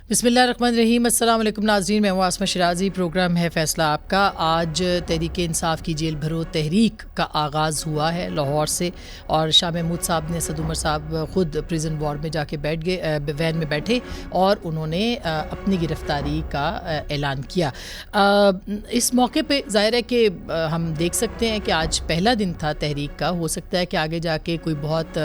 بسم اللہ الرحمن الرحیم۔ السلام علیکم ناظرین، میں ہوں آسمہ شرازی۔ پروگرام ہے فیصلہ آپ کا۔ آج تحریک انصاف کی جیل بھرو تحریک کا آغاز ہوا ہے لاہور سے، اور شاہ محمود صاحب نے، اسد عمر صاحب خود پریزن وارڈ میں جا کے بیٹھ گئے، وین میں بیٹھے، اور انہوں نے اپنی گرفتاری کا اعلان کیا۔ اس موقع پہ ظاہر ہے کہ ہم دیکھ سکتے ہیں کہ آج پہلا دن تھا تحریک کا۔ ہو سکتا ہے کہ آگے جا کے کوئی بہت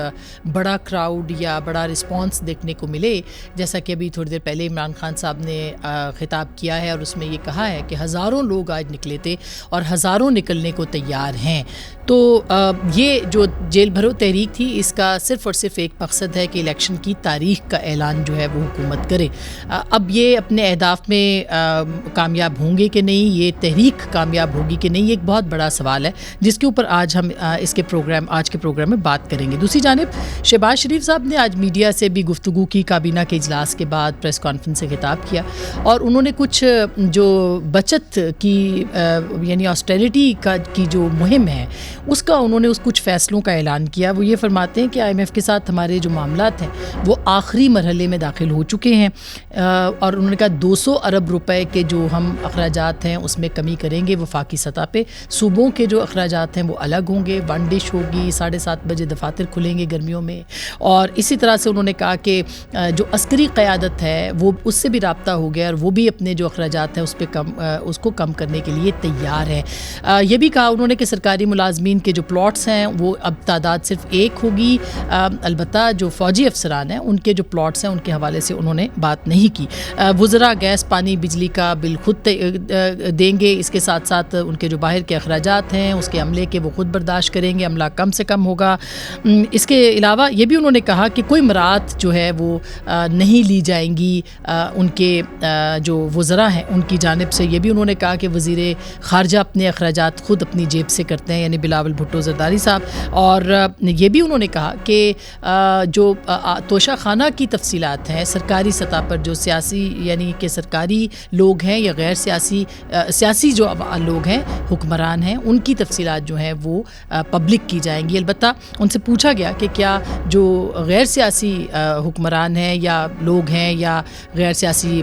بڑا کراؤڈ یا بڑا رسپانس دیکھنے کو ملے، جیسا کہ ابھی تھوڑی دیر پہلے عمران خان صاحب نے خطاب کیا ہے، اور اس میں یہ کہا ہے کہ ہزاروں لوگ آج نکلے تھے اور ہزاروں نکلنے کو تیار ہیں۔ تو یہ جو جیل بھرو تحریک تھی، اس کا صرف اور صرف ایک مقصد ہے کہ الیکشن کی تاریخ کا اعلان جو ہے وہ حکومت کرے۔ اب یہ اپنے اہداف میں کامیاب ہوں گے کہ نہیں، یہ تحریک کامیاب ہوگی کہ نہیں، یہ ایک بہت بڑا سوال ہے جس کے اوپر آج ہم آج کے پروگرام میں بات کریں گے۔ دوسری جانب شہباز شریف صاحب نے آج میڈیا سے بھی گفتگو کی، کابینہ کے اجلاس کے بعد پریس کانفرنس سے خطاب کیا، اور انہوں نے کچھ جو بچت کی یعنی آسٹریلٹی کی جو مہم ہے اس کا انہوں نے کچھ فیصلوں کا اعلان کیا۔ وہ یہ فرماتے ہیں کہ IMF کے ساتھ ہمارے جو معاملات ہیں وہ آخری مرحلے میں داخل ہو چکے ہیں، اور انہوں نے کہا 200 ارب روپے کے جو ہم اخراجات ہیں اس میں کمی کریں گے وفاقی سطح پہ۔ صوبوں کے جو اخراجات ہیں وہ الگ ہوں گے، ون ڈش ہوگی، 7:30 بجے دفاتر کھلیں گے گرمیوں میں، اور اسی طرح سے انہوں نے کہا کہ جو عسکری قیادت ہے وہ اس سے بھی رابطہ ہو گیا، اور وہ بھی اپنے جو اخراجات ہیں اس کو کم کرنے کے لیے تیار ہے۔ یہ بھی کہا انہوں نے کہ سرکاری ملازمین کے جو پلاٹس ہیں وہ اب تعداد صرف ایک ہوگی، البتہ جو فوجی افسران ہیں ان کے جو پلاٹس ہیں ان کے حوالے سے انہوں نے بات نہیں کی۔ وزراء گیس، پانی، بجلی کا بل خود دیں گے، اس کے ساتھ ساتھ ان کے جو باہر کے اخراجات ہیں اس کے عملے کے وہ خود برداشت کریں گے، عملہ کم سے کم ہوگا۔ اس کے علاوہ یہ بھی انہوں نے کہا کہ کوئی مراعات جو ہے وہ نہیں لی جائیں گی ان کے جو وزراء ہیں ان کی جانب سے۔ یہ بھی انہوں نے کہا کہ وزیر خارجہ اپنے اخراجات خود اپنی جیب سے کرتے ہیں، یعنی بلاول بھٹو زرداری صاحب۔ اور یہ بھی انہوں نے کہا کہ جو توشہ خانہ کی تفصیلات ہیں سرکاری سطح پر، جو سیاسی یعنی کہ سرکاری لوگ ہیں یا غیر سیاسی جو لوگ ہیں، حکمران ہیں، ان کی تفصیلات جو ہیں وہ پبلک کی جائیں گی۔ البتہ ان سے پوچھا گیا کہ کیا جو غیر سیاسی حکمران ہیں یا لوگ ہیں یا غیر سیاسی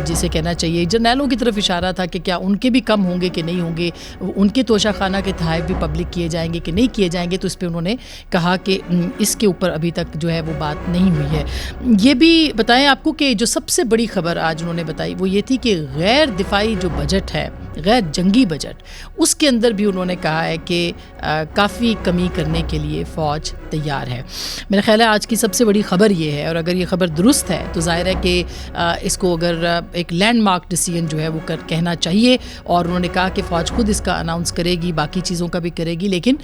جسے کہنا چاہیے جرنیلوں کی طرف اشارہ تھا کہ کیا ان کے بھی کم ہوں گے کہ نہیں ہوں گے، ان کے توشہ خانہ کے تحائف بھی پبلک کیے جائیں گے کہ نہیں کیے جائیں گے، تو اس پہ انہوں نے کہا کہ اس کے اوپر ابھی تک جو ہے وہ بات نہیں ہوئی ہے۔ یہ بھی بتائیں آپ کو کہ جو سب سے بڑی خبر آج انہوں نے بتائی وہ یہ تھی کہ غیر دفاعی جو بجٹ ہے، غیر جنگی بجٹ، اس کے اندر بھی انہوں نے کہا ہے کہ کافی کمی کرنے کے لیے فوج تیار ہے۔ میرا خیال ہے آج کی سب سے بڑی خبر یہ ہے، اور اگر یہ خبر درست ہے تو ظاہر ہے کہ اس کو اگر ایک لینڈ مارک ڈیسیژن جو ہے وہ کہنا چاہیے، اور انہوں نے کہا کہ فوج خود اس کا اناؤنس کرے گی، باقی چیزوں کا بھی کرے گی، لیکن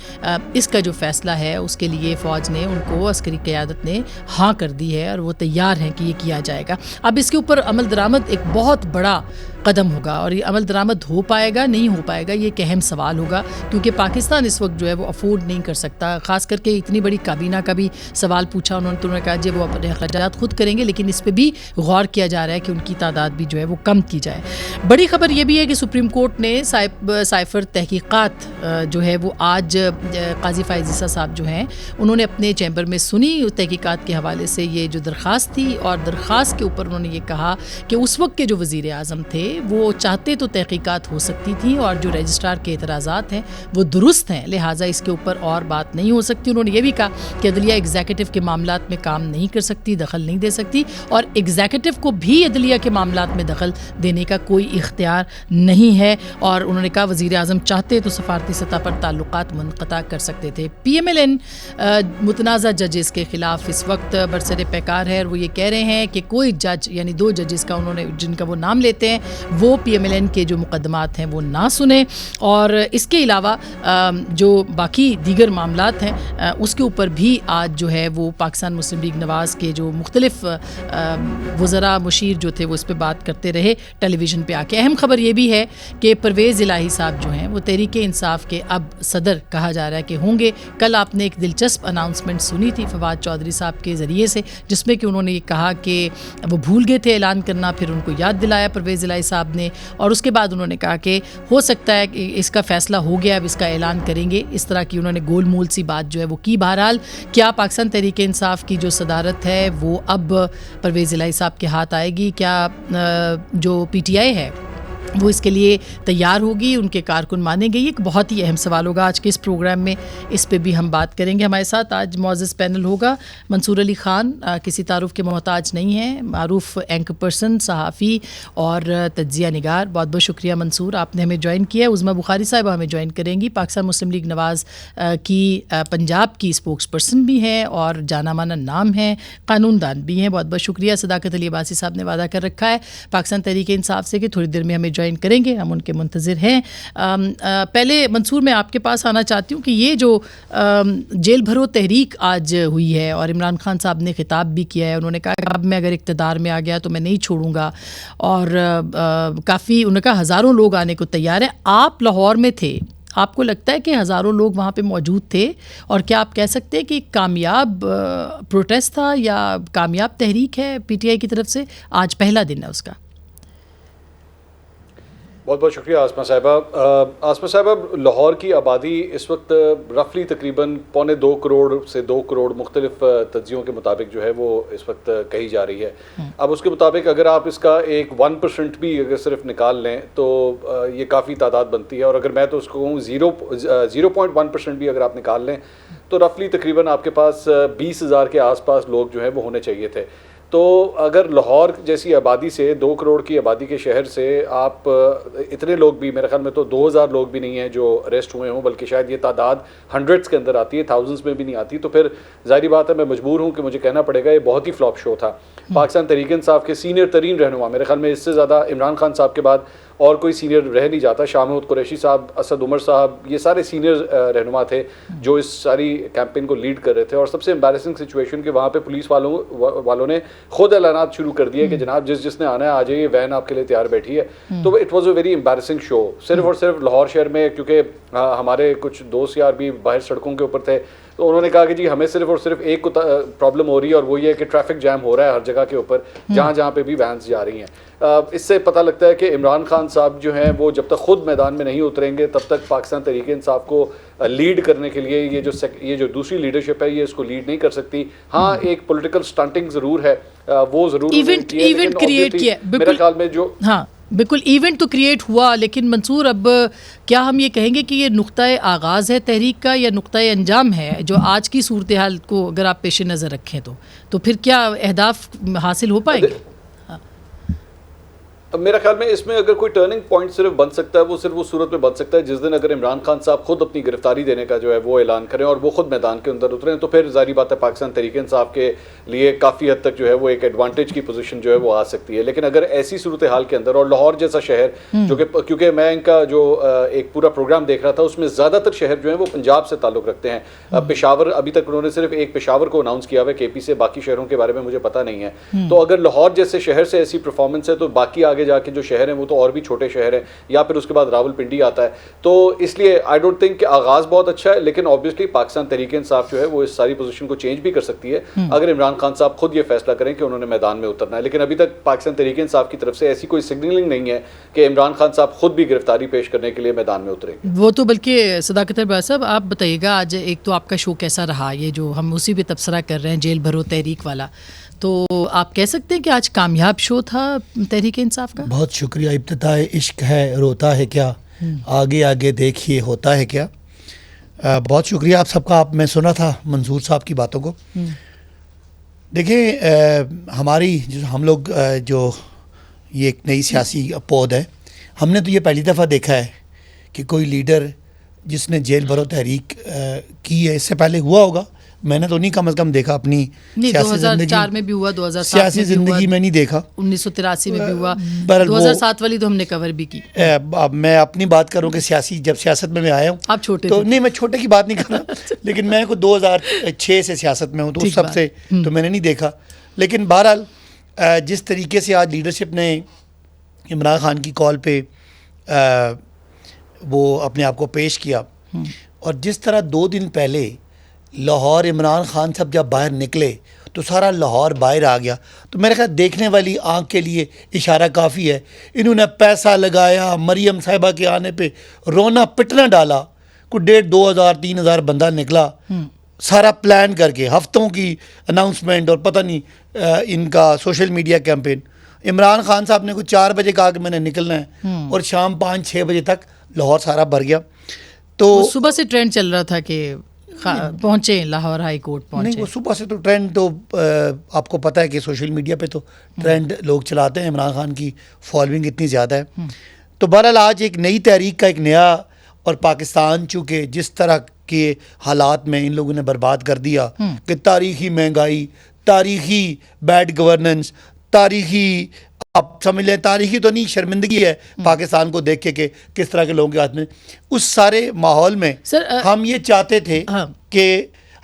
اس کا جو فیصلہ ہے اس کے لیے فوج نے ان کو، عسکری قیادت نے ہاں کر دی ہے، اور وہ تیار ہیں کہ یہ کیا جائے گا۔ اب اس کے اوپر عمل درآمد ایک بہت بڑا قدم ہوگا، اور یہ عمل درآمد ہو پائے گا نہیں ہو پائے گا یہ ایک اہم سوال ہوگا، کیونکہ پاکستان اس وقت جو ہے وہ افورڈ نہیں کر سکتا۔ خاص کر کے اتنی بڑی کابینہ کا بھی سوال پوچھا انہوں نے کہا جی وہ اپنے اخراجات خود کریں گے، لیکن اس پہ بھی غور کیا جا رہا ہے کہ ان کی تعداد بھی جو ہے وہ کم کی جائے۔ بڑی خبر یہ بھی ہے کہ سپریم کورٹ نے سائفر تحقیقات جو ہے وہ آج قاضی فائز عیسیٰ صاحب جو ہیں انہوں نے اپنے چیمبر میں سنی۔ تحقیقات کے حوالے سے یہ جو درخواست تھی، اور درخواست کے اوپر انہوں نے یہ کہا کہ اس وقت کے جو وزیر اعظم تھے وہ چاہتے تو تحقیقات ہو سکتی تھی، اور جو رجسٹرار کے اعتراضات ہیں وہ درست ہیں، لہٰذا اس کے اوپر اور بات نہیں ہو سکتی۔ انہوں نے یہ بھی کہا کہ عدلیہ ایگزیکٹو کے معاملات میں کام نہیں کر سکتی، دخل نہیں دے سکتی، اور ایگزیکٹو کو بھی عدلیہ کے معاملات میں دخل دینے کا کوئی اختیار نہیں ہے۔ اور انہوں نے کہا وزیر اعظم چاہتے تو سفارتی سطح پر تعلقات منقطع کر سکتے تھے۔ PMLN متنازع ججز کے خلاف اس وقت برسر پیکار ہے، اور وہ یہ کہہ رہے ہیں کہ کوئی جج یعنی 2 ججز کا انہوں نے جن کا وہ نام لیتے ہیں وہ PMLN کے جو مقدمات ہیں وہ نہ سنیں، اور اس کے علاوہ جو باقی دیگر معاملات ہیں اس کے اوپر بھی آج جو ہے وہ پاکستان مسلم لیگ نواز کے جو مختلف وزراء مشیر جو تھے وہ اس پہ بات کرتے رہے ٹیلی ویژن پہ آ کے۔ اہم خبر یہ بھی ہے کہ پرویز الہی صاحب جو ہیں وہ تحریک انصاف کے اب صدر کہا جا رہا ہے کہ ہوں گے۔ کل آپ نے ایک دلچسپ اناؤنسمنٹ سنی تھی فواد چودھری صاحب کے ذریعے سے، جس میں کہ انہوں نے یہ کہا کہ وہ بھول گئے تھے اعلان کرنا، پھر ان کو یاد دلایا پرویز الہی صاحب نے, اور اس کے بعد انہوں نے کہا کہ ہو سکتا ہے کہ اس کا فیصلہ ہو گیا, اب اس کا اعلان کریں گے. اس طرح کی انہوں نے گول مول سی بات جو ہے وہ کی. بہرحال کیا پاکستان تحریک انصاف کی جو صدارت ہے وہ اب پرویز الہی صاحب کے ہاتھ آئے گی؟ کیا جو پی ٹی آئی ہے وہ اس کے لیے تیار ہوگی, ان کے کارکن مانیں گے؟ یہ ایک بہت ہی اہم سوال ہوگا آج کے اس پروگرام میں, اس پہ بھی ہم بات کریں گے. ہمارے ساتھ آج معزز پینل ہوگا. منصور علی خان کسی تعارف کے محتاج نہیں ہیں, معروف اینکر پرسن, صحافی اور تجزیہ نگار. بہت بہت شکریہ منصور, آپ نے ہمیں جوائن کیا. عظمیٰ بخاری صاحبہ ہمیں جوائن کریں گی, پاکستان مسلم لیگ نواز کی پنجاب کی اسپوکس پرسن بھی ہیں اور جانا مانا نام ہیں, قانون دان بھی ہیں. بہت بہت شکریہ. صداقت علی عباسی صاحب نے وعدہ کر رکھا ہے پاکستان تحریک انصاف سے کہ تھوڑی دیر میں ہمیں جوائن کریں گے, ہم ان کے منتظر ہیں. پہلے منصور میں آپ کے پاس آنا چاہتی ہوں کہ یہ جو جیل بھرو تحریک آج ہوئی ہے اور عمران خان صاحب نے خطاب بھی کیا ہے, انہوں نے کہا کہ اب میں اگر اقتدار میں آ گیا تو میں نہیں چھوڑوں گا, اور کافی انہوں نے کہا ہزاروں لوگ آنے کو تیار ہیں. آپ لاہور میں تھے, آپ کو لگتا ہے کہ ہزاروں لوگ وہاں پہ موجود تھے, اور کیا آپ کہہ سکتے ہیں کہ کامیاب پروٹیسٹ تھا یا کامیاب تحریک ہے پی ٹی آئی کی طرف سے؟ آج پہلا دن ہے اس کا. بہت بہت شکریہ آسمہ صاحبہ. آسمہ صاحبہ, لاہور کی آبادی اس وقت رفلی تقریباً 1.25 کروڑ سے 2 کروڑ مختلف تجزیوں کے مطابق جو ہے وہ اس وقت کہی جا رہی ہے. اب اس کے مطابق اگر آپ اس کا ایک 1% بھی اگر صرف نکال لیں تو یہ کافی تعداد بنتی ہے, اور اگر میں تو اس کو کہوں 0.1% بھی اگر آپ نکال لیں تو رفلی تقریباً آپ کے پاس 20,000 کے آس پاس لوگ جو ہیں وہ ہونے چاہیے تھے. تو اگر لاہور جیسی آبادی سے 2 کروڑ کی آبادی کے شہر سے آپ اتنے لوگ بھی, میرے خیال میں تو 2,000 لوگ بھی نہیں ہیں جو اریسٹ ہوئے ہوں, بلکہ شاید یہ تعداد ہنڈریڈس کے اندر آتی ہے, تھاؤزنڈس میں بھی نہیں آتی, تو پھر ظاہری بات ہے میں مجبور ہوں کہ مجھے کہنا پڑے گا یہ بہت ہی فلاپ شو تھا. پاکستان تحریک انصاف کے سینئر ترین رہنما, میرے خیال میں اس سے زیادہ عمران خان صاحب کے بعد اور کوئی سینئر رہ نہیں جاتا, شاہ محمود قریشی صاحب, اسد عمر صاحب, یہ سارے سینئر رہنما تھے جو اس ساری کیمپین کو لیڈ کر رہے تھے. اور سب سے امبیرسنگ سچویشن کہ وہاں پہ پولیس والوں نے خود اعلانات شروع کر دیے کہ جناب جس نے آنا ہے آ جائیے, وین آپ کے لیے تیار بیٹھی ہے. تو it was a very embarrassing show, صرف اور صرف لاہور شہر میں, کیونکہ ہمارے کچھ دوست یار بھی باہر سڑکوں کے اوپر تھے, تو انہوں نے کہا کہ جی ہمیں صرف اور صرف ایک پرابلم ہو رہی ہے, اور وہ یہ ہے کہ ٹریفک جام ہو رہا ہے ہر جگہ کے اوپر جہاں جہاں پہ بھی وینس جا رہی ہیں. اس سے پتہ لگتا ہے کہ عمران خان صاحب جو ہیں وہ جب تک خود میدان میں نہیں اتریں گے تب تک پاکستان تحریک انصاف کو لیڈ کرنے کے لیے یہ جو دوسری لیڈرشپ ہے یہ اس کو لیڈ نہیں کر سکتی. ہاں ایک پولیٹیکل سٹنٹنگ ضرور ہے, وہ ضرور ایونٹ کریٹ کیا میرے خیال میں جو ہاں بالکل ایونٹ تو کریٹ ہوا, لیکن منصور اب کیا ہم یہ کہیں گے کہ یہ نقطۂ آغاز ہے تحریک کا یا نقطۂ انجام ہے جو آج کی صورتحال کو اگر آپ پیش نظر رکھیں تو پھر کیا اہداف حاصل ہو پائیں گے؟ میرا خیال میں اس میں اگر کوئی ٹرننگ پوائنٹ صرف بن سکتا ہے وہ صرف اس صورت میں بن سکتا ہے جس دن اگر عمران خان صاحب خود اپنی گرفتاری دینے کا جو ہے وہ اعلان کریں اور وہ خود میدان کے اندر اتریں, تو پھر ظاہری بات ہے پاکستان تحریک انصاف کے لیے کافی حد تک جو ہے وہ ایک ایڈوانٹیج کی پوزیشن جو ہے وہ آ سکتی ہے. لیکن اگر ایسی صورتحال کے اندر, اور لاہور جیسا شہر جو کہ کیونکہ میں ان کا جو ایک پورا پروگرام دیکھ رہا تھا اس میں زیادہ تر شہر جو ہیں وہ پنجاب سے تعلق رکھتے ہیں. پشاور ابھی تک انہوں نے صرف ایک پشاور کو اناؤنس کیا ہوا ہے, کے پی سے, باقی شہروں کے بارے میں مجھے پتہ نہیں ہے. تو اگر لاہور جیسے شہر سے ایسی پرفارمنس ہے تو باقی آگے جا کے جو شہر ہیں وہ تو اور بھی چھوٹے شہر ہیں, یا پھر اس کے بعد راول پنڈی آتا ہے. تو اس لیے آئی ڈونٹ تھنک کہ آغاز بہت اچھا ہے, لیکن آبویسلی پاکستان تحریک انصاف جو ہے وہ اس ساری پوزیشن کو چینج بھی کر سکتی ہے اگر عمران خان صاحب خود یہ فیصلہ کریں کہ انہوں نے میدان میں اترنا ہے. لیکن ابھی تک پاکستان تحریک انصاف کی طرف سے ایسی کوئی سگنلنگ نہیں ہے کہ عمران خان صاحب خود بھی گرفتاری پیش کرنے کے لیے میدان میں اتریں. وہ تو بلکہ صداقت عباسی صاحب آپ بتائیے گا آج ایک تو آپ کا شو کیسا رہا, یہ جو ہم اسی پہ تبصرہ کر رہے ہیں جیل بھرو تحریک والا, تو آپ کہہ سکتے ہیں کہ آج کامیاب شو تھا تحریک انصاف کا؟ بہت شکریہ. ابتداء عشق ہے روتا ہے کیا, آگے آگے دیکھیے ہوتا ہے کیا. بہت شکریہ آپ سب کا. میں سنا تھا منصور صاحب کی باتوں کو. دیکھیں ہماری ہم لوگ جو یہ ایک نئی سیاسی پود ہے, ہم نے تو یہ پہلی دفعہ دیکھا ہے کہ کوئی لیڈر جس نے جیل بھرو تحریک کی ہے. اس سے پہلے ہوا ہوگا, میں نے تو نہیں کم از کم دیکھا اپنی سیاسی زندگی 2004 میں بھی ہوا, 2007 سیاسی زندگی میں نہیں دیکھا, 1983 میں بھی ہوا, 2007 والی تو ہم نے کور بھی کی. اب میں اپنی بات کروں کہ جب سیاست میں آیا ہوں, آپ چھوٹے تو نہیں, میں چھوٹے کی بات نہیں کر رہا, لیکن میں کو 2006 سے سیاست میں ہوں, تو اس سب سے تو میں نے نہیں دیکھا. لیکن بہرحال جس طریقے سے آج لیڈرشپ نے عمران خان کی کال پہ وہ اپنے آپ کو پیش کیا, اور جس طرح 2 دن پہلے لاہور عمران خان صاحب جب باہر نکلے تو سارا لاہور باہر آ گیا. تو میرے خیال دیکھنے والی آنکھ کے لیے اشارہ کافی ہے. انہوں نے پیسہ لگایا, مریم صاحبہ کے آنے پہ رونا پٹنا ڈالا, کوئی 1,500 2,000 3,000 بندہ نکلا, سارا پلان کر کے, ہفتوں کی اناؤنسمنٹ اور پتہ نہیں ان کا social media campaign. Imran Khan صاحب نے کچھ 4 بجے کہا کہ میں نے نکلنا ہے, اور شام 5-6 بجے تک لاہور سارا بھر گیا. تو صبح سے ٹرینڈ چل رہا تھا کہ پہنچے لاہور ہائی کورٹ پہنچے. نہیں, وہ صبح سے تو ٹرینڈ تو آپ کو پتہ ہے کہ سوشل میڈیا پہ تو ٹرینڈ لوگ چلاتے ہیں, عمران خان کی فالوئنگ اتنی زیادہ ہے. تو بہرحال آج ایک نئی تحریک کا ایک نیا, اور پاکستان چونکہ جس طرح کے حالات میں ان لوگوں نے برباد کر دیا کہ تاریخی مہنگائی, تاریخی بیڈ گورننس, تاریخی, آپ سمجھ لیں تاریخی تو نہیں, شرمندگی ہے پاکستان کو دیکھ کے کہ کس طرح کے لوگوں کے ہاتھ میں. اس سارے ماحول میں ہم یہ چاہتے تھے کہ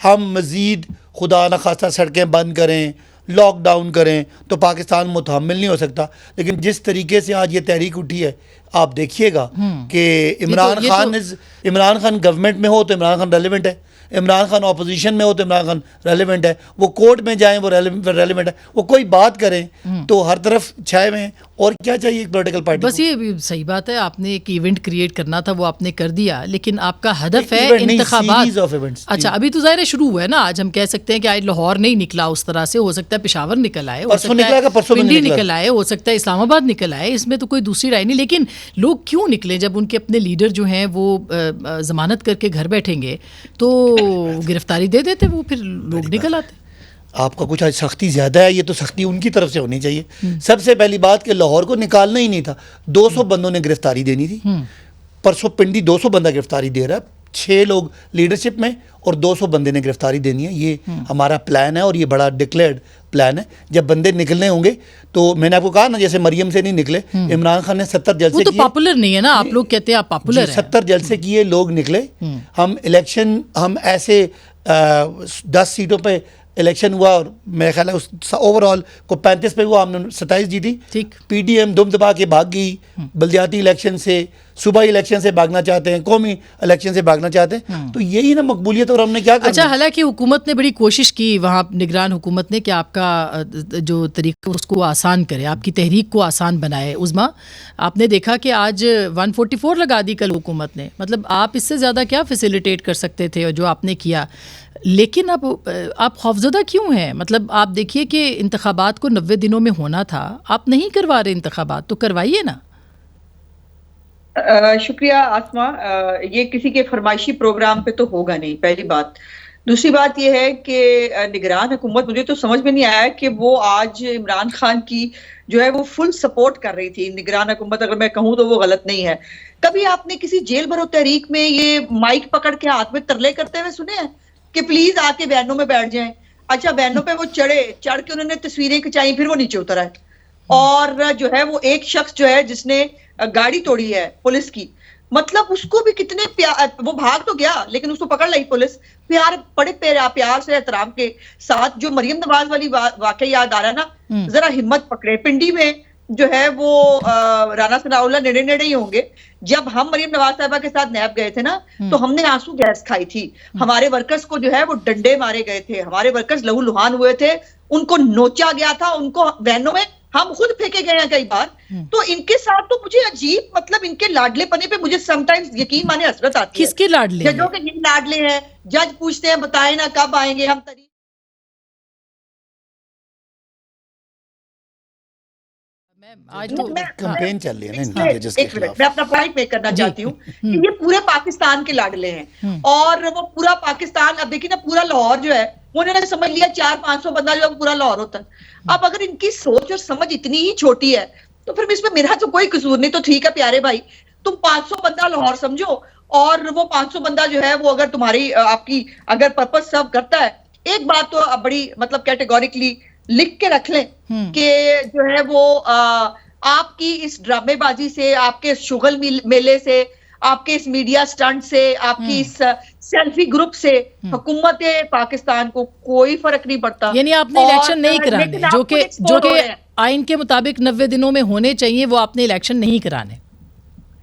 ہم مزید خدا نخواستہ سڑکیں بند کریں, لاک ڈاؤن کریں, تو پاکستان متحمل نہیں ہو سکتا. لیکن جس طریقے سے آج یہ تحریک اٹھی ہے, آپ دیکھیے گا کہ عمران خان گورنمنٹ میں ہو تو عمران خان ریلیونٹ ہے, عمران خان اپوزیشن میں ہو تو عمران خان ریلیونٹ ہے, وہ کورٹ میں جائیں وہ ریلیونٹ ہے, وہ کوئی بات کریں تو ہر طرف چھائے ہوئے ہیں. اور کیا چاہیے ایک پولیٹیکل پارٹی بس یہ صحیح بات ہے, آپ نے ایک ایونٹ کریٹ کرنا تھا وہ آپ نے کر دیا, لیکن آپ کا ہدف ہے انتخابات. اچھا, ابھی تو ظاہر شروع ہوا ہے نا, آج ہم کہہ سکتے ہیں کہ آج لاہور نہیں نکلا اس طرح سے, ہو سکتا ہے پشاور نکل آئے, ہو سکتا ہے پنڈی نکل آئے, ہو سکتا ہے اسلام آباد نکل آئے, اس میں تو کوئی دوسری رائے نہیں. لیکن لوگ کیوں نکلے جب ان کے اپنے لیڈر جو ہیں وہ ضمانت کر کے گھر بیٹھیں گے تو گرفتاری دے دیتے, وہ پھر لوگ نکل آتے. آپ کا کچھ آج سختی زیادہ ہے, یہ تو سختی ان کی طرف سے ہونی چاہیے. سب سے پہلی بات کہ لاہور کو نکالنا ہی نہیں تھا, 200 بندوں نے گرفتاری دینی تھی. پرسوں پنڈی 200 بندہ گرفتاری دے رہا ہے, 6 لوگ لیڈرشپ میں اور 200 بندے نے گرفتاری دینی ہے. یہ ہمارا پلان ہے, اور یہ بڑا ڈکلیئرڈ پلان ہے. جب بندے نکلنے ہوں گے تو میں نے آپ کو کہا نا, جیسے مریم سے نہیں نکلے, عمران خان نے 70 جلسے کیے, پاپولر نہیں ہے نا, آپ لوگ کہتے ہیں آپ پاپولر ہیں, 70 جلسے کیے, لوگ نکلے. ہم الیکشن, ہم ایسے 10 سیٹوں پہ الیکشن ہوا, اور میرے خیال ہے اس اوور آل کو 35 پہ ہوا, ہم نے 27 جیتی. پی ڈی ایم دم دبا کے بھاگ گئی, بلدیاتی الیکشن سے, صوبائی الیکشن سے بھاگنا چاہتے ہیں, قومی الیکشن سے بھاگنا چاہتے ہیں. تو یہی نا مقبولیت, اور ہم نے کیا کرنا. اچھا, حالانکہ حکومت نے بڑی کوشش کی وہاں, نگران حکومت نے, کہ آپ کا جو طریقہ اس کو آسان کرے, آپ کی تحریک کو آسان بنائے. عظما, آپ نے دیکھا کہ آج 144 لگا دی کل حکومت نے, مطلب آپ اس سے زیادہ کیا فیسیلیٹیٹ کر سکتے تھے, اور جو آپ نے کیا. لیکن اب آپ خوفزدہ کیوں ہیں؟ مطلب آپ دیکھیے کہ انتخابات کو 90 دنوں میں ہونا تھا, آپ نہیں کروا رہے انتخابات, تو کروائیے نا. شکریہ آسما, یہ کسی کے فرمائشی پروگرام پہ تو ہوگا نہیں, پہلی بات. دوسری بات یہ ہے کہ نگران حکومت, مجھے تو سمجھ میں نہیں آیا کہ وہ آج عمران خان کی جو ہے وہ فل سپورٹ کر رہی تھی. نگران حکومت اگر میں کہوں تو وہ غلط نہیں ہے. کبھی آپ نے کسی جیل بھرو تحریک میں یہ مائک پکڑ کے ہاتھ میں ترلے کرتے ہوئے سنے ہیں کہ پلیز آ کے وینوں میں بیٹھ جائیں؟ اچھا, وینوں پہ وہ چڑھ کے انہوں نے تصویریں کھچائیں, پھر وہ نیچے اتر آئے. اور جو ہے وہ ایک شخص جو ہے جس نے گاڑی توڑی ہے پولیس کی, مطلب اس کو بھی کتنے وہ بھاگ تو گیا لیکن اس کو پکڑ لائی پولیس. پیار, بڑے پیار سے احترام کے ساتھ. جو مریم نواز والی واقعہ یاد آ رہا ہے نا, ذرا ہمت پکڑے. پنڈی میں جو ہے وہ رانا ثناء اللہ نیڑے ہی ہوں گے. جب ہم مریم نواز صاحبہ کے ساتھ نیب گئے تھے نا, تو ہم نے آنسو گیس کھائی تھی. ہمارے ورکرز کو جو ہے وہ ڈنڈے مارے گئے تھے, ہمارے ورکرز لہو لہان ہوئے تھے, ان کو نوچا گیا تھا, ان کو وینوں میں ہم خود پھینکے گئے ہیں کئی بار. تو ان کے ساتھ تو مجھے عجیب, مطلب ان کے لاڈلے پنے پہ مجھے سم ٹائمز یقین مانے حسرت آتی ہے. کس کے لاڈلے؟ ججوں کے جن لاڈلے ہیں. جج پوچھتے ہیں بتائیں نا کب آئیں گے ہم. کمپین چل رہی ہے نا, میں اپنا پوائنٹ میک کرنا چاہتی ہوں کہ یہ پورے پاکستان کے لاڈلے ہیں, اور وہ پورا پاکستان, اب دیکھیں نا پورا لاہور جو ہے وہ انہوں نے سمجھ لیا 400-500 بندہ جو ہے پورا لاہور ہوتا ہے. اب اگر ان کی سوچ اور سمجھ اتنی ہی چھوٹی ہے تو پھر اس میں میرا تو کوئی قصور نہیں. تو ٹھیک ہے پیارے بھائی, تم 500 بندہ لاہور سمجھو, اور وہ 500 بندہ جو ہے وہ اگر تمہاری آپ کی اگر پرپس سرو کرتا ہے. ایک بات تو بڑی مطلب کیٹیگوریکلی لکھ کے رکھ لیں کہ جو ہے وہ آپ کی اس ڈرامے بازی سے, آپ کے شغل میلے سے, آپ کے اس میڈیا سٹنٹ سے, آپ کی اس سیلفی گروپ سے حکومت پاکستان کو کوئی فرق نہیں پڑتا. یعنی آپ نے الیکشن نہیں کرانے, جو کہ آئین کے مطابق 90 دنوں میں ہونے چاہیے, وہ آپ نے الیکشن نہیں کرانے.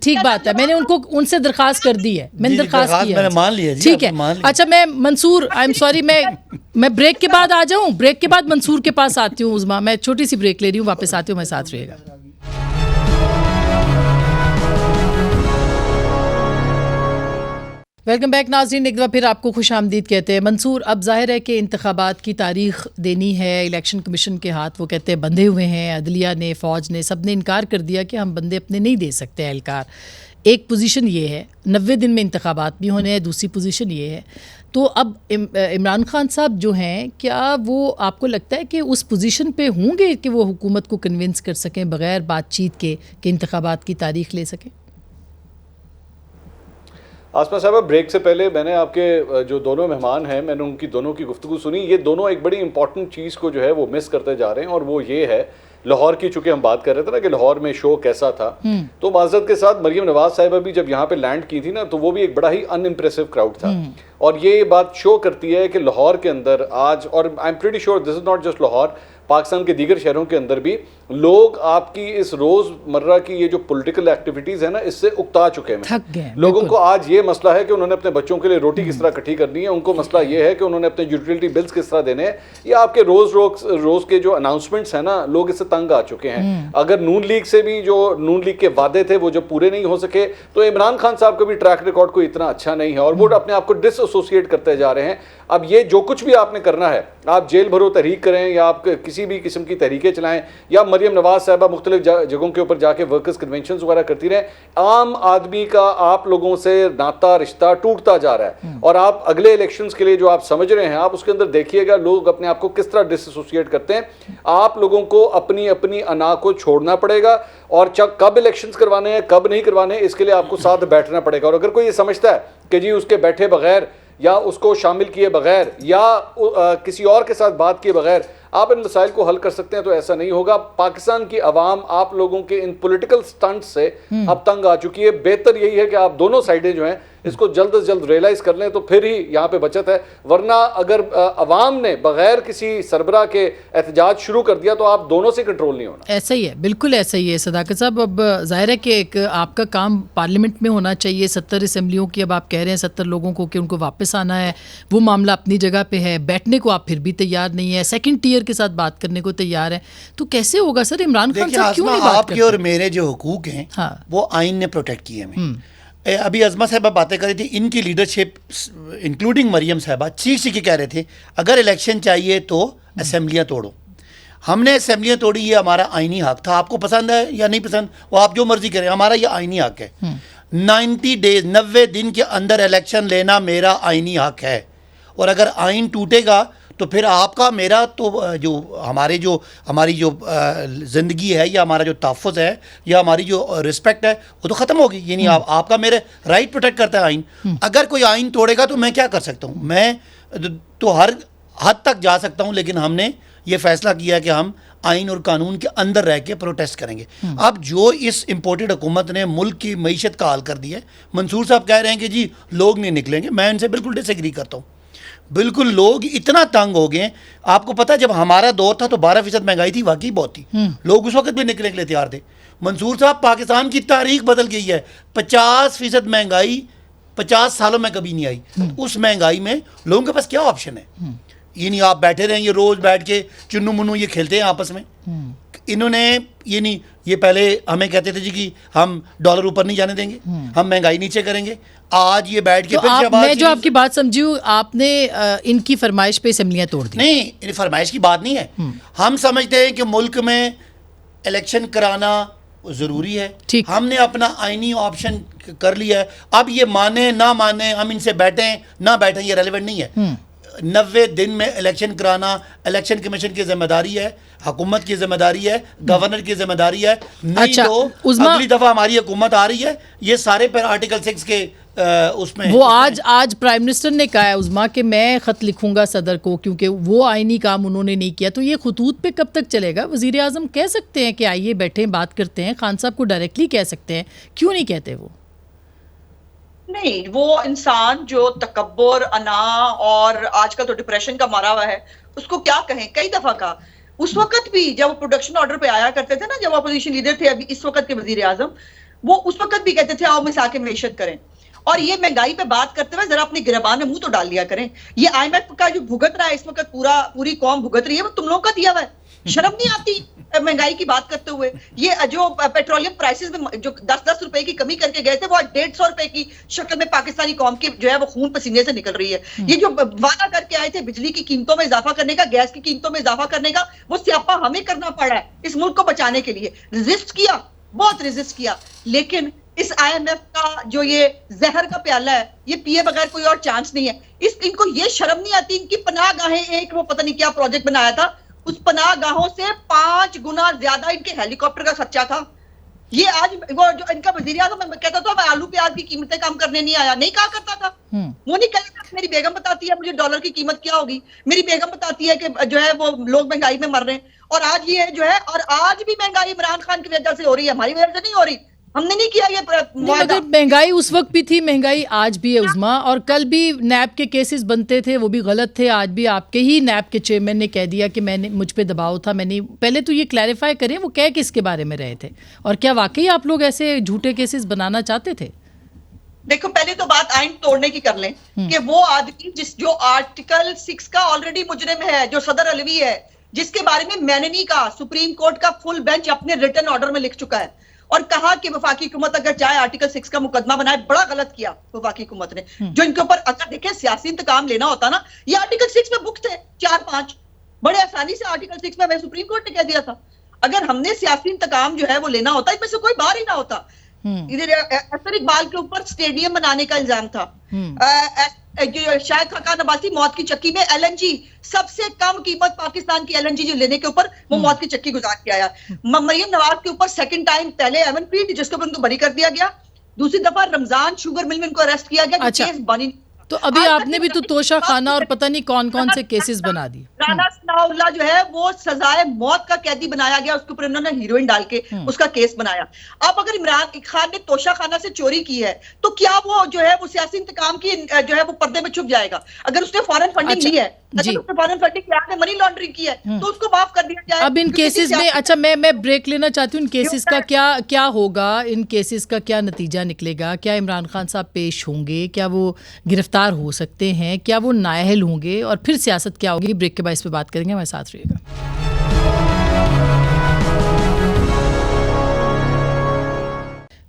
ٹھیک بات ہے, میں نے ان سے درخواست کر دی ہے, میں نے درخواست کی ہے, میں نے مان لیا. ٹھیک ہے. اچھا میں منصور, آئی ایم سوری, میں بریک کے بعد آ جاؤں, بریک کے بعد منصور کے پاس آتی ہوں. عظما, میں چھوٹی سی بریک لے رہی ہوں, واپس آتی ہوں, میں ساتھ رہے گا. ویلکم بیک ناظرین, ایک دفعہ پھر آپ کو خوش آمدید کہتے ہیں. منصور, اب ظاہر ہے کہ انتخابات کی تاریخ دینی ہے, الیکشن کمیشن کے ہاتھ وہ کہتے ہیں بندھے ہوئے ہیں, عدلیہ نے, فوج نے, سب نے انکار کر دیا کہ ہم بندے اپنے نہیں دے سکتے اہلکار. ایک پوزیشن یہ ہے, 90 دن میں انتخابات بھی ہونے ہیں, دوسری پوزیشن یہ ہے. تو اب عمران خان صاحب جو ہیں, کیا وہ آپ کو لگتا ہے کہ اس پوزیشن پہ ہوں گے کہ وہ حکومت کو کنونس کر سکیں بغیر بات چیت کے کہ انتخابات کی تاریخ لے سکیں؟ آسما صاحبہ, بریک سے پہلے میں نے آپ کے جو دونوں مہمان ہیں, میں نے ان کی دونوں کی گفتگو سنی. یہ دونوں ایک بڑی امپورٹنٹ چیز کو جو ہے وہ مس کرتے جا رہے ہیں, اور وہ یہ ہے لاہور کی. چونکہ ہم بات کر رہے تھے نا کہ لاہور میں شو کیسا تھا, تو معذرت کے ساتھ مریم نواز صاحبہ بھی جب یہاں پہ لینڈ کی تھی نا, تو وہ بھی ایک بڑا ہی ان امپریسو کراؤڈ تھا. اور یہ بات شو کرتی ہے کہ لاہور کے اندر آج, اور I am pretty sure this is not just Lahore, Pakistan کے دیگر شہروں کے اندر بھی لوگ آپ کی اس روز مرہ کی یہ جو پولیٹیکل ایکٹیویٹیز ہیں نا, اس سے اکتا چکے ہیں. لوگوں کو آج یہ مسئلہ ہے کہ انہوں نے اپنے بچوں کے لیے روٹی کس طرح اکٹھی کرنی ہے, ان کو مسئلہ یہ ہے کہ انہوں نے اپنے یوٹیلٹی بلز کس طرح دینے ہیں. یا آپ کے روز کے جو اناؤنسمنٹس ہیں نا, لوگ اس سے تنگ آ چکے ہیں. اگر نون لیگ سے بھی جو نون لیگ کے وعدے تھے وہ جو پورے نہیں ہو سکے, تو عمران خان صاحب کا بھی ٹریک ریکارڈ کوئی اتنا اچھا نہیں ہے, اور وہ اپنے آپ کو ڈس ایسوسیٹ کرتے جا رہے ہیں. اب یہ جو کچھ بھی آپ نے کرنا ہے, آپ جیل بھرو تحریک کریں, یا آپ کسی بھی قسم کی تحریکیں چلائیں, یا مریم نواز صاحبہ مختلف جگہوں کے اوپر جا کے ورکرز کنونشنز وغیرہ کرتی رہیں, عام آدمی کا آپ لوگوں سے ناتا رشتہ ٹوٹتا جا رہا ہے. اور آپ اگلے الیکشنز کے لیے جو آپ سمجھ رہے ہیں, آپ اس کے اندر دیکھیے گا لوگ اپنے آپ کو کس طرح ڈس ایسوسیٹ کرتے ہیں. آپ لوگوں کو اپنی اپنی انا کو چھوڑنا پڑے گا, اور کب الیکشنز کروانے ہیں کب نہیں کروانے ہیں, اس کے لیے آپ کو ساتھ بیٹھنا پڑے گا. اور اگر کوئی یہ سمجھتا ہے کہ جی اس کے بیٹھے بغیر, یا اس کو شامل کیے بغیر, یا کسی اور کے ساتھ بات کیے بغیر آپ ان مسائل کو حل کر سکتے ہیں, تو ایسا نہیں ہوگا. پاکستان کی عوام آپ لوگوں کے ان پولیٹیکل سٹنٹ سے اب تنگ آ چکی ہے. بہتر یہی ہے کہ آپ دونوں سائڈیں جو ہیں اس کو جلد از جلد ریئلائز کر لیں, تو پھر ہی یہاں پہ بچت ہے. ورنہ اگر عوام نے بغیر کسی سربراہ کے احتجاج شروع کر دیا, تو آپ دونوں سے کنٹرول نہیں ہونا. ایسا ہی ہے, بالکل ایسا ہی ہے صداقت صاحب. اب ظاہر ہے کہ ایک آپ کا کام پارلیمنٹ میں ہونا چاہیے. 70 اسمبلیوں کی اب آپ کہہ رہے ہیں 70 لوگوں کو کہ ان کو واپس آنا ہے, وہ معاملہ اپنی جگہ پہ ہے. بیٹھنے کو آپ پھر بھی تیار نہیں ہے, سیکنڈ ٹیئر کے ساتھ بات کرنے کو تیار ہے, تو کیسے ہوگا سر؟ عمران خان صاحب کیوں نہیں بات کرتے؟ آپ کے اور میرے جو حقوق ہیں وہ آئین نے پروٹیکٹ کیے ہیں. ابھی عظما صاحبہ باتیں کر رہی تھی, ان کی لیڈرشپ انکلوڈنگ مریم صاحبہ چیخ کہہ رہے تھے اگر الیکشن چاہیے تو اسمبلیاں توڑو. ہم نے اسمبلیاں توڑی, یہ ہمارا آئینی حق تھا. آپ کو پسند ہے یا نہیں پسند, وہ آپ جو مرضی کریں, ہمارا یہ آئینی حق ہے. 90 ڈیز 90 دن کے اندر الیکشن لینا میرا آئینی حق ہے. اور اگر آئین ٹوٹے گا تو پھر آپ کا میرا تو جو ہماری جو زندگی ہے, یا ہمارا جو تحفظ ہے, یا ہماری جو رسپیکٹ ہے, وہ تو ختم ہوگی. یعنی آپ کا میرے رائٹ پروٹیکٹ کرتا ہے آئین. اگر کوئی آئین توڑے گا تو میں کیا کر سکتا ہوں؟ میں تو ہر حد تک جا سکتا ہوں, لیکن ہم نے یہ فیصلہ کیا کہ ہم آئین اور قانون کے اندر رہ کے پروٹیسٹ کریں گے. اب جو اس امپورٹڈ حکومت نے ملک کی معیشت کا حال کر دی ہے, منصور صاحب کہہ رہے ہیں کہ جی لوگ نہیں نکلیں گے, میں ان سے بالکل ڈس ایگری کرتا ہوں. بالکل لوگ اتنا تنگ ہو گئے. آپ کو پتا جب ہمارا دور تھا تو 12% مہنگائی تھی, واقعی بہت تھی. لوگ اس وقت بھی نکلنے کے لیے تیار تھے. منصور صاحب پاکستان کی تاریخ بدل گئی ہے. 50% مہنگائی 50 سالوں میں کبھی نہیں آئی. اس مہنگائی میں لوگوں کے پاس کیا آپشن ہے؟ یعنی آپ بیٹھے رہیں, یہ روز بیٹھ کے چنو منو یہ کھیلتے ہیں آپس میں. انہوں نے یعنی یہ پہلے ہمیں کہتے تھے جی کہ ہم ڈالر اوپر نہیں جانے دیں گے, ہم مہنگائی نیچے کریں گے. آج یہ بیٹھ کے میں جو آپ کی بات سمجھی ہوں, آپ نے ان کی فرمائش پہ اسمبلیاں توڑ دی. نہیں, فرمائش کی بات نہیں ہے. ہم سمجھتے ہیں کہ ملک میں الیکشن کرانا ضروری ہے. ہم نے اپنا آئینی آپشن کر لیا ہے. اب یہ مانے نہ مانے, ہم ان سے بیٹھیں نہ بیٹھیں, یہ ریلیونٹ نہیں ہے. 90 دن میں الیکشن کرانا الیکشن کمیشن کی ذمہ داری ہے, حکومت کی ذمہ داری ہے, گورنر کی ذمہ داری ہے. نہیں تو اگلی دفعہ ہماری حکومت آ رہی ہے, یہ سارے پر آرٹیکل 6 کے اس میں وہ آج پرائم منسٹر نے کہا ہے عظما کہ میں خط لکھوں گا صدر کو, کیونکہ وہ آئینی کام انہوں نے نہیں کیا. تو یہ خطوط پہ کب تک چلے گا؟ وزیر اعظم کہہ سکتے ہیں کہ آئیے بیٹھیں بات کرتے ہیں, خان صاحب کو ڈائریکٹلی کہہ سکتے ہیں, کیوں نہیں کہتے وہ؟ نہیں, وہ انسان جو تکبر, انا اور آج کل تو ڈپریشن کا مارا ہوا ہے, اس کو کیا کہیں. کئی دفعہ کہا اس وقت بھی جب وہ پروڈکشن آرڈر پہ آیا کرتے تھے نا, جب اپوزیشن لیڈر تھے ابھی اس وقت کے وزیر اعظم, وہ اس وقت بھی کہتے تھے آؤ مساک معیشت کریں. اور یہ مہنگائی پہ بات کرتے ہوئے ذرا اپنے گربان میں منہ تو ڈال لیا کریں. یہ آئی ایم ایف کا جو بھگت رہا ہے اس وقت پوری قوم بھگت رہی ہے وہ تم لوگوں کا دیا ہوا ہے. شرم نہیں آتی مہنگائی کی بات کرتے ہوئے؟ یہ جو پیٹرولیم پرائسز میں جو 10 روپے کی کمی کر کے گئے تھے وہ 150 روپے کی شکل میں پاکستانی قوم کی جو ہے وہ خون پسینے سے نکل رہی ہے. یہ جو وعدہ کر کے آئے تھے بجلی کی قیمتوں میں اضافہ کرنے کا, گیس کی قیمتوں میں اضافہ کرنے کا, وہ سیاپا ہمیں کرنا پڑا ہے اس ملک کو بچانے کے لیے. ریزسٹ کیا, بہت ریزسٹ کیا, لیکن اس آئی ایم ایف کا جو یہ زہر کا پیالہ ہے یہ پیے بغیر کوئی اور چانس نہیں ہے. ان کو یہ شرم نہیں آتی؟ ان کی پناہ گاہیں, ایک وہ پتہ نہیں کیا پروجیکٹ بنایا تھا, اس پناہ گاہوں سے 5 گنا زیادہ ان کے ہیلی کاپٹر کا خرچہ تھا. یہ آج وہ جو ان کا وزیر اعظم کہتا تھا میں آلو پیاز کی قیمتیں کم کرنے نہیں آیا, نہیں کہا کرتا تھا. وہ نہیں کہتا میری بیگم بتاتی ہے مجھے ڈالر کی قیمت کیا ہوگی, میری بیگم بتاتی ہے کہ جو ہے وہ لوگ مہنگائی میں مر رہے ہیں. اور آج یہ جو ہے, اور آج بھی مہنگائی عمران خان کی وجہ سے ہو رہی ہے, ہماری وجہ سے نہیں ہو رہی. ہم نے نہیں کیا یہ مگر مہنگائی اس وقت بھی تھی, مہنگائی آج بھی ہے عظما, اور کل بھی نیب کے کیسز بنتے تھے وہ بھی غلط تھے. آج بھی آپ کے ہی نیب کے چیئرمین نے کہہ دیا کہ میں نے مجھ پہ دباؤ تھا. میں نے پہلے تو یہ کلیریفائی کریں وہ کہہ کس کے بارے میں رہے تھے, اور کیا واقعی آپ لوگ ایسے جھوٹے کیسز بنانا چاہتے تھے؟ دیکھو پہلے تو بات آئین توڑنے کی کر لیں کہ وہ آدمی جو آرٹیکل 6 کا آلریڈی مجرم ہے, جو صدر علوی ہے, جس کے بارے میں نے نہیں کہا, سپریم کورٹ کا فل بینچ اپنے ریٹن آرڈر میں لکھ چکا ہے اور کہا کہ وفاقی حکومت اگر چاہے آرٹیکل 6 کا مقدمہ بنائے. بڑا غلط کیا وفاقی حکومت نے, جو ان کے اوپر اگر دیکھیں سیاسی انتقام لینا ہوتا نا, یہ آرٹیکل 6 میں بک تھے 4-5 بڑے آسانی سے آرٹیکل 6 میں سپریم کورٹ نے کہہ دیا تھا. اگر ہم نے سیاسی انتقام جو ہے وہ لینا ہوتا, اس میں سے کوئی باہر ہی نہ ہوتا. اثر اقبال کے اوپر اسٹیڈیم بنانے کا الزام تھا, شاہد خاقان عباسی موت کی چکی میں ایل این جی, سب سے کم قیمت پاکستان کی ایل این جی جو لینے کے اوپر وہ موت کی چکی گزار کے آیا. مریم نواز کے اوپر سیکنڈ ٹائم, پہلے ایون پیٹ جس کے اوپر ان کو بری کر دیا گیا, دوسری دفعہ رمضان شوگر مل میں ان کو اریسٹ کیا گیا. کیس بنی تو ابھی آپ نے بھی تو توشہ خانہ اور پتہ نہیں کون کون سے کیسز بنا دیے. رانا ثناء اللہ جو ہے وہ سزائے موت کا قیدی بنایا گیا, اس کے اوپر انہوں نے ہیروئن ڈال کے اس کا کیس بنایا. اب اگر عمران خان نے توشہ خانہ سے چوری کی ہے تو کیا وہ جو ہے وہ سیاسی انتقام کی جو ہے وہ پردے میں چھپ جائے گا؟ اگر اس نے فارن فنڈنگ لی ہے, اگر اس نے فارن فنڈنگ کیا ہے, منی لانڈرنگ کی ہے, تو اس کو معاف کر دیا جائے. اب ان کیسز میں, اچھا میں بریک لینا چاہتی ہوں, ان کیسز کا کیا ہوگا, ان کیسز کا کیا نتیجہ نکلے گا؟ کیا عمران خان صاحب پیش ہوں گے؟ کیا وہ گرفتار ہو سکتے ہیں؟ کیا وہ نااہل ہوں گے؟ اور پھر سیاست کیا ہوگی؟ بریک کے بعد اس پہ بات کریں گے, ہمارے ساتھ رہیے گا.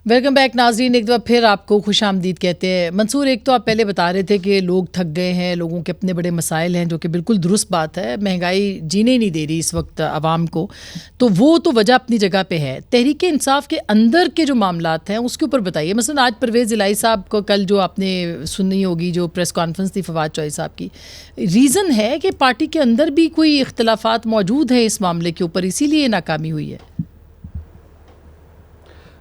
ویلکم بیک ناظرین, ایک دفعہ پھر آپ کو خوش آمدید کہتے ہیں. منصور, ایک تو آپ پہلے بتا رہے تھے کہ لوگ تھک گئے ہیں, لوگوں کے اپنے بڑے مسائل ہیں, جو کہ بالکل درست بات ہے. مہنگائی جینے نہیں دے رہی اس وقت عوام کو, تو وہ تو وجہ اپنی جگہ پہ ہے. تحریک انصاف کے اندر کے جو معاملات ہیں اس کے اوپر بتائیے. مثلا آج پرویز الہی صاحب کو کل جو آپ نے سنی ہوگی جو پریس کانفرنس تھی فواد چوہدری صاحب کی, ریزن ہے کہ پارٹی کے اندر بھی کوئی اختلافات موجود ہیں اس معاملے کے اوپر, اسی لیے ناکامی ہوئی ہے.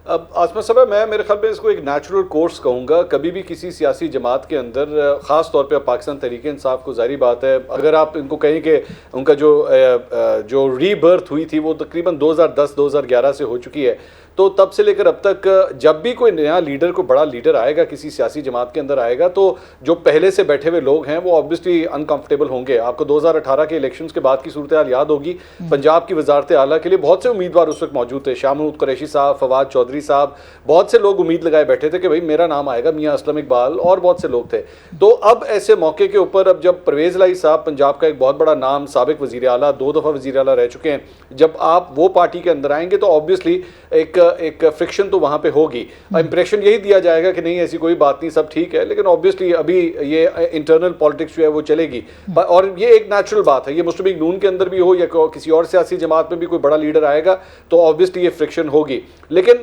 اب آسما صاحب, میں میرے خیال میں اس کو ایک نیچرل کورس کہوں گا. کبھی بھی کسی سیاسی جماعت کے اندر, خاص طور پہ پاکستان تحریک انصاف کو, ظاہری بات ہے اگر آپ ان کو کہیں کہ ان کا جو ری برتھ ہوئی تھی وہ تقریباً 2010-2011 سے ہو چکی ہے, تو تب سے لے کر اب تک جب بھی کوئی نیا لیڈر, کوئی بڑا لیڈر آئے گا کسی سیاسی جماعت کے اندر آئے گا, تو جو پہلے سے بیٹھے ہوئے لوگ ہیں وہ آبویسلی انکمفرٹیبل ہوں گے. آپ کو 2018 کے الیکشنز کے بعد کی صورتحال یاد ہوگی. پنجاب کی وزارت اعلیٰ کے لیے بہت سے امیدوار اس وقت موجود تھے, شاہ محمود قریشی صاحب, فواد چودھری صاحب, بہت سے لوگ امید لگائے بیٹھے تھے کہ بھائی میرا نام آئے گا, میاں اسلم اقبال اور بہت سے لوگ تھے. تو اب ایسے موقع کے اوپر, اب جب پرویز الہی صاحب پنجاب کا ایک بہت بڑا نام, سابق وزیر اعلیٰ, 2 دفعہ وزیر اعلیٰ رہ چکے ہیں, جب آپ وہ پارٹی کے اندر آئیں گے تو آبویسلی ایک فرکشن تو وہاں پہ ہوگی. امپریشن یہی دیا جائے گا کہ نہیں ایسی کوئی بات نہیں, سب ٹھیک ہے, لیکن آبویسلی ابھی یہ انٹرنل پالیٹکس جو ہے وہ چلے گی, اور یہ ایک نیچرل بات ہے. یہ مسلم لیگ نون کے اندر بھی ہو یا کسی اور سیاسی جماعت میں بھی کوئی بڑا لیڈر آئے گا تو آبویسلی یہ فرکشن ہوگی. لیکن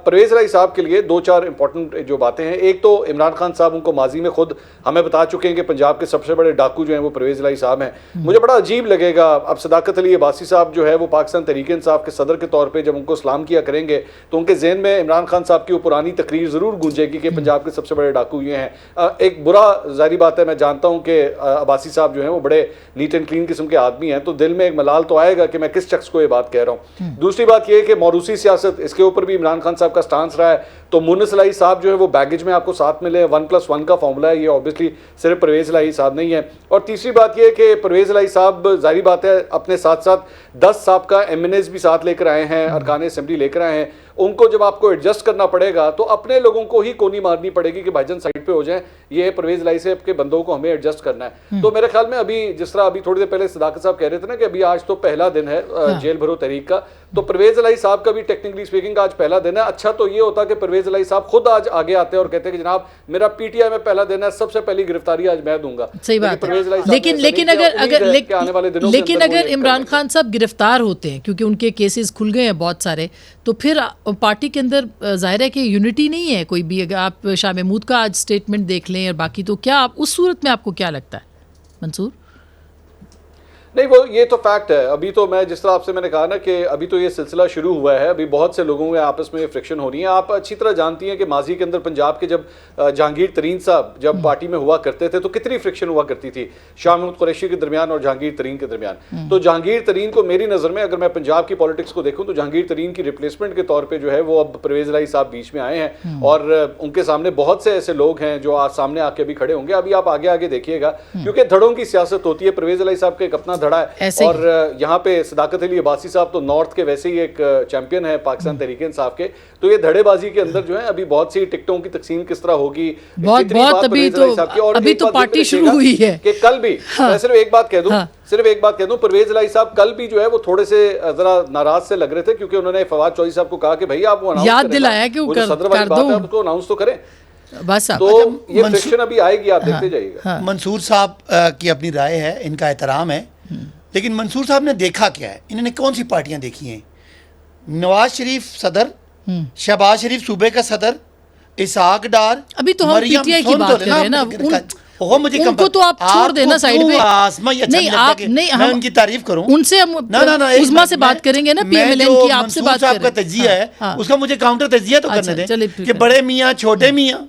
پرویز الہی صاحب کے لیے 2-4 امپورٹنٹ جو باتیں ہیں. ایک تو عمران خان صاحب ان کو ماضی میں خود ہمیں بتا چکے ہیں کہ پنجاب کے سب سے بڑے ڈاکو جو ہیں وہ پرویز الہی صاحب ہیں. مجھے بڑا عجیب لگے گا اب صداقت علی عباسی صاحب جو ہے وہ پاکستان تحریک انصاف کے صدر کے طور پہ جب ان کو سلام کیا کریں گے تو ان کے ذہن میں عمران خان صاحب کی وہ پرانی تقریر ضرور گونجے گی کہ پنجاب کے سب سے بڑے ڈاکو یہ ہیں. ایک برا ظاہری بات ہے, میں جانتا ہوں کہ عباسی صاحب جو ہیں وہ بڑے نیٹ اینڈ کلین قسم کے آدمی ہیں, تو دل میں ایک ملال تو آئے گا کہ میں کس شخص کو یہ بات کہہ رہا ہوں. دوسری بات یہ ہے کہ موروثی سیاست, اس کے اوپر بھی عمران خان صاحب کا سٹانس رہا ہے. تو مونس الہی صاحب جو ہے وہ بیگیج میں آپ کو ساتھ ملے, 1+1 کا فارمولا ہے, یہ آبویسلی صرف پرویز الہی صاحب نہیں ہے. اور تیسری بات یہ ہے کہ پرویز الہی صاحب ظاہری بات ہے اپنے ساتھ ساتھ 10 سابقہ MNAs بھی ساتھ لے کر آئے ہیں, ارکان اسمبلی لے کر آئے ہیں, ان کو جب آپ کو ایڈجسٹ کرنا پڑے گا تو اپنے لوگوں کو ہی کونی مارنی پڑے گی کہ بھائی جان سائڈ پہ ہو جائیں, یہ پرویز الہی صاحب کے بندوں کو ہمیں ایڈجسٹ کرنا ہے. تو میرے خیال میں ابھی جس طرح ابھی تھوڑی دیر پہلے صداقت صاحب کہہ رہے تھے نا کہ ابھی آج تو پہلا دن ہے جیل بھرو تحریک کا, تو پرویز الہی صاحب کا بھی ٹیکنیکلی اسپیکنگ آج پہلا دن ہے. اچھا تو یہ ہوتا کہ پرویز الہی صاحب خود آج آگے آتے اور کہتے ہیں کہ جناب میرا پی ٹی آئی میں پہلا دن ہے, سب سے پہلی گرفتاری آج میں دوں گا. صحیح بات ہے, لیکن اگر عمران خان صاحب گرفتار ہوتے ہیں کیونکہ ان کے کیسز کھل گئے ہیں بہت سارے, تو پھر پارٹی کے اندر ظاہر ہے کہ یونٹی نہیں ہے کوئی بھی. اگر آپ شاہ محمود کا آج اسٹیٹمنٹ دیکھ لیں اور باقی, تو کیا آپ اس صورت میں آپ کو کیا لگتا ہے منصور؟ نہیں وہ یہ تو فیکٹ ہے. ابھی تو میں جس طرح آپ سے میں نے کہا نا کہ ابھی تو یہ سلسلہ شروع ہوا ہے, ابھی بہت سے لوگوں میں آپس میں فرکشن ہو رہی ہے. آپ اچھی طرح جانتی ہیں کہ ماضی کے اندر پنجاب کے جب جہانگیر ترین صاحب جب پارٹی میں ہوا کرتے تھے تو کتنی فرکشن ہوا کرتی تھی شاہ محمود قریشی کے درمیان اور جہانگیر ترین کے درمیان. تو جہانگیر ترین کو میری نظر میں اگر میں پنجاب کی پالیٹکس کو دیکھوں تو جہانگیر ترین کی ریپلیسمنٹ کے طور پہ جو ہے وہ اب پرویز الہی صاحب بیچ میں آئے ہیں, اور ان کے سامنے بہت سے ایسے لوگ ہیں جو آج سامنے آ کے ابھی کھڑے ہوں گے. ابھی آپ آگے آگے دیکھیے گا کیونکہ دھڑوں کی سیاست ہوتی ہے. پرویز الہی صاحب کا ایک اپنا دھڑا ہے, اور یہاں پہ صداقت علی عباسی صاحب تو نارتھ کے ویسے ہی ایک چیمپئن ہے پاکستان تحریک انصاف کے. تو یہ دھڑے بازی کے اندر جو ہے ابھی بہت سی ٹکٹوں کی تقسیم کس طرح ہوگی, بہت ابھی تو پارٹی شروع ہوئی ہے کہ کل بھی میں صرف ایک بات کہہ دوں پرویز الہی صاحب کل بھی جو ہے وہ تھوڑے سے ذرا ناراض سے لگ رہے تھے کیونکہ انہوں نے فواد چودھری صاحب کو کہا کہ بھائی آپ وہ یاد دلایا کہ وہ صدر والی بات ہے, آپ کو اناؤنس تو کریں. بس تو یہ فرکشن ابھی آئے گی, آپ دیکھتے جائیے گا. منصور صاحب کی اپنی رائے ہے, ان کا احترام ہے, لیکن منصور صاحب نے دیکھا کیا ہے, انہوں نے کون سی پارٹیاں دیکھی ہیں؟ نواز شریف صدر, شہباز شریف صوبے کا صدر, اسحاق ڈار. ابھی تو ہم پی ٹی آئی کی بات کر رہے ہیں نا, ان کو تو آپ چھوڑ دینا سائیڈ پہ. نہیں میں ان کی تعریف کروں, ان سے عظما سے بات کریں گے نا, پی ایم ایل این کی آپ سے بات صاحب کا تجزیہ ہے اس کا مجھے کاؤنٹر تجزیہ تو کرنے دیں کہ بڑے میاں چھوٹے میاں,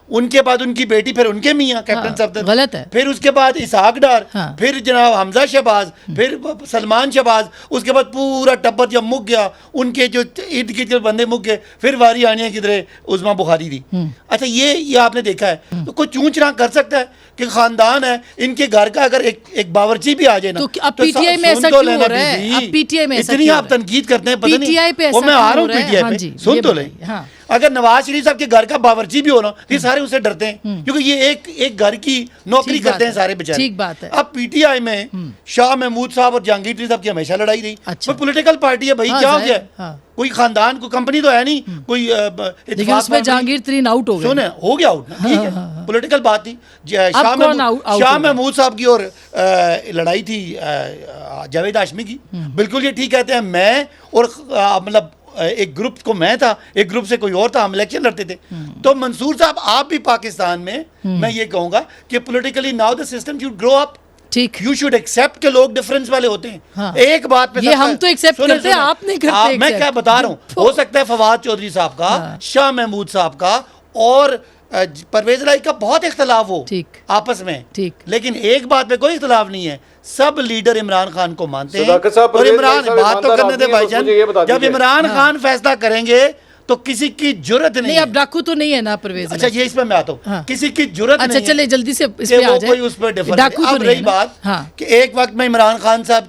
ان کے بعد ان کی بیٹی, پھر ان کے میاں کیپٹن صفدر, غلط ہے, پھر اس کے بعد اسحاق ڈار, پھر جناب حمزہ شہباز, پھر سلمان شہباز, اس کے بعد پورا ٹبر جب مک گیا ان کے جو ارد گرد کے بندے مک گئے, پھر واری آنی کدھر عظما بخاری تھی. اچھا یہ آپ نے دیکھا ہے, تو کوئی چونچ رہا کر سکتا ہے کہ خاندان ہے ان کے گھر کا اگر ایک باورچی بھی آ جائے نا, تو پی ٹی آئی میں ایسا کیوں ہو رہا ہے؟ پی ٹی آئی میں اتنی آپ تنقید کرتے ہیں, پتہ نہیں وہ میں آ رہا ہوں پی ٹی آئی پہ, سن تو لیں. اگر نواز شریف صاحب کے گھر کا باورچی بھی ہونا تو یہ سارے اسے ڈرتے ہیں کیونکہ یہ ایک گھر کی نوکری کرتے ہیں سارے بیچارے. ٹھیک بات ہے. اب پی ٹی آئی میں شاہ محمود صاحب اور جہانگیر ترین صاحب کی ہمیشہ لڑائی رہی. کوئی پولیٹیکل پارٹی ہے بھائی, کیا ہو گیا, کوئی خاندان کوئی کمپنی تو ہے نہیں, کوئی اس میں جہانگیر ترین آؤٹ ہو گئے, سونے ہو گیا آؤٹ, ٹھیک ہے پولیٹیکل بات تھی. شاہ محمود صاحب کی اور لڑائی تھی جاوید ہاشمی کی, بالکل یہ ٹھیک کہتے ہیں. میں اور مطلب ایک گروپ کو میں تھا, ایک گروپ سے کوئی اور تھا, ہم الیکشن لڑتے تھے. تو منصور صاحب آپ بھی پاکستان میں یہ کہوں گا کہ politically now the system should grow up, you should accept کہ لوگ ڈفرینس والے ہوتے ہیں. ایک بات پہ یہ ہم تو ایکسپٹ کرتے ہیں, آپ نہیں کرتے. میں کیا بتا رہا ہوں, ہو سکتا ہے فواد چودھری صاحب کا, شاہ محمود صاحب کا اور پرویز الہی کا بہت اختلاف ہو آپس میں, لیکن ایک بات پہ کوئی اختلاف نہیں ہے, سب لیڈر عمران خان کو مانتے ہیں. اور عمران بات تو کرنے دے بھائی جان, جب عمران خان فیصلہ کریں گے تو کسی کی جرت نہیں. اب ڈاکو تو نہیں ہے نا پرویز. اچھا یہ اس پہ میں آتا ہوں, کسی کی جرت نہیں. اچھا چلے جلدی سے اس پہ آ جائیں, اس پہ ڈیفر. اب رہی بات کہ ایک وقت میں عمران خان صاحب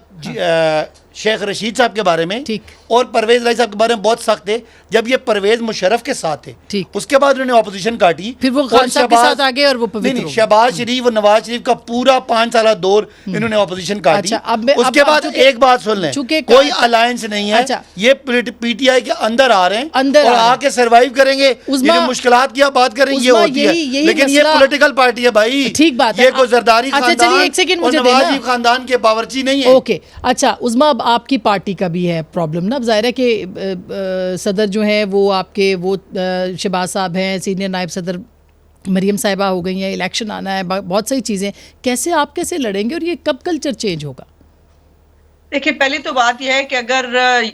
شیخ رشید صاحب کے بارے میں اور پرویز الہی صاحب کے بارے میں بہت سخت تھے جب یہ پرویز مشرف کے ساتھ تھے. اس کے بعد انہوں نے اپوزیشن کاٹی, پھر وہ خان صاحب کے ساتھ آگے اور وہ پوتر شہباز شریف اور نواز شریف کا پورا 5 سالہ دور انہوں نے اپوزیشن کاٹی. اس کے بعد ایک بات سن لیں, کوئی الائنس نہیں ہے, یہ پی ٹی آئی کے اندر آ رہے ہیں اور آ کے سروائیو کریں گے. یہ مشکلات کی آپ بات کریں یہ ہوتی ہے, لیکن یہ پولیٹیکل پارٹی ہے بھائی. ٹھیک بات ہے, یہ کوئی زرداری خاندان اور نواز شریف خاندان کے باورچی نہیں ہے. اوکے اچھا عظما, اب آپ کی پارٹی کا بھی ہے پرابلم نا. اب ظاہر ہے کہ صدر جو ہیں وہ آپ کے وہ شہباز صاحب ہیں, سینئر نائب صدر مریم صاحبہ ہو گئی ہیں, الیکشن آنا ہے, بہت ساری چیزیں. کیسے آپ کیسے لڑیں گے اور یہ کب کلچر چینج ہوگا؟ دیکھیں پہلی تو بات یہ ہے کہ اگر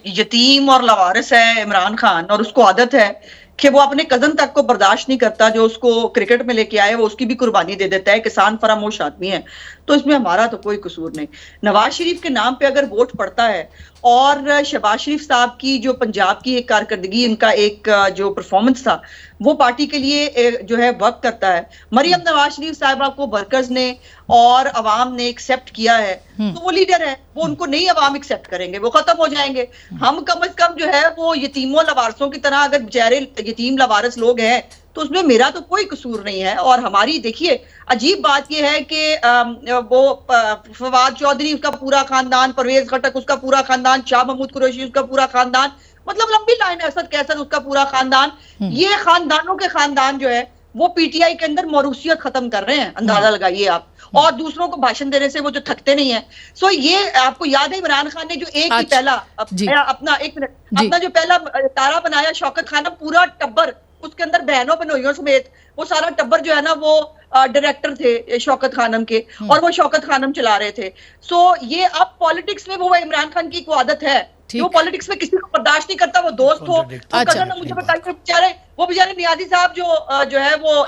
یتیم اور لاوارث ہے عمران خان اور اس کو عادت ہے کہ وہ اپنے کزن تک کو برداشت نہیں کرتا جو اس کو کرکٹ میں لے کے آئے, وہ اس کی بھی قربانی دے دیتا ہے, کسان فراموش آدمی ہے, تو اس میں ہمارا تو کوئی قصور نہیں. نواز شریف کے نام پہ اگر ووٹ پڑتا ہے اور شہباز شریف صاحب کی جو پنجاب کی ایک کارکردگی، ان کا ایک جو پرفارمنس تھا وہ پارٹی کے لیے جو ہے ورک کرتا ہے، مریم نواز شریف صاحبہ کو ورکرز نے اور عوام نے ایکسیپٹ کیا ہے تو وہ لیڈر ہے. وہ ان کو نہیں عوام ایکسیپٹ کریں گے، وہ ختم ہو جائیں گے. ہم کم از کم جو ہے وہ یتیموں لوارسوں کی طرح اگر بیچارے یتیم لوارس لوگ ہیں تو اس میں میرا تو کوئی قصور نہیں ہے. اور ہماری دیکھیے عجیب بات یہ ہے کہ وہ فواد چودھری اس کا پورا خاندان، پرویز خٹک اس کا پورا خاندان، شاہ محمود قریشی اس کا پورا خاندان، مطلب لمبی لائن ہے، اسد کیسر اس کا پورا خاندان. یہ خاندانوں کے خاندان جو ہے وہ پی ٹی آئی کے اندر موروثیت ختم کر رہے ہیں، اندازہ لگائیے آپ. اور دوسروں کو بھاشن دینے سے وہ جو تھکتے نہیں ہیں. سو یہ آپ کو یاد ہے عمران خان نے جو ایک ہی پہلا اپنا جو پہلا تارا بنایا شوکت خانم، پورا ٹبر اس کے اندر بہنوں بنوئیوں سمیت وہ سارا ٹبر جو ہے نا وہ ڈائریکٹر تھے شوکت خانم کے، اور وہ شوکت خانم چلا رہے تھے. سو یہ اب پالیٹکس میں وہ عمران خان کی ایک عادت ہے، وہ پالیٹکس میں کسی کو برداشت نہیں کرتا، وہ دوست ہو. مجھے بتائیے وہ بیچارے نیازی صاحب جو ہے وہ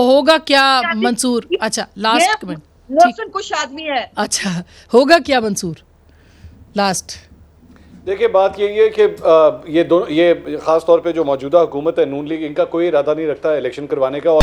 ہوگا کیا منصور؟ اچھا لاسٹ محسن کچھ آدمی ہے. اچھا ہوگا کیا منصور لاسٹ؟ دیکھیے بات یہی ہے کہ یہ خاص طور پہ جو موجودہ حکومت ہے نون لیگ، ان کا کوئی ارادہ نہیں رکھتا الیکشن کروانے کا. اور